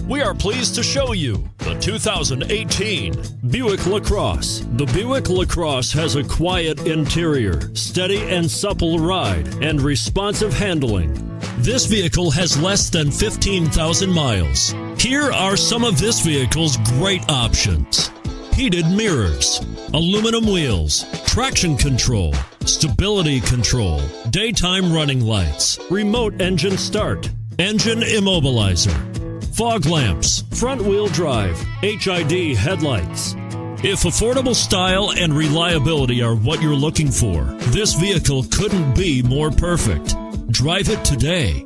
We are pleased to show you the 2018 Buick LaCrosse. The Buick LaCrosse has a quiet interior, steady and supple ride, and responsive handling. This vehicle has less than 15,000 miles. Here are some of this vehicle's great options: heated mirrors, aluminum wheels, traction control, stability control, daytime running lights, remote engine start, engine immobilizer, fog lamps, front-wheel drive, HID headlights. If affordable style and reliability are what you're looking for, this vehicle couldn't be more perfect. Drive it today.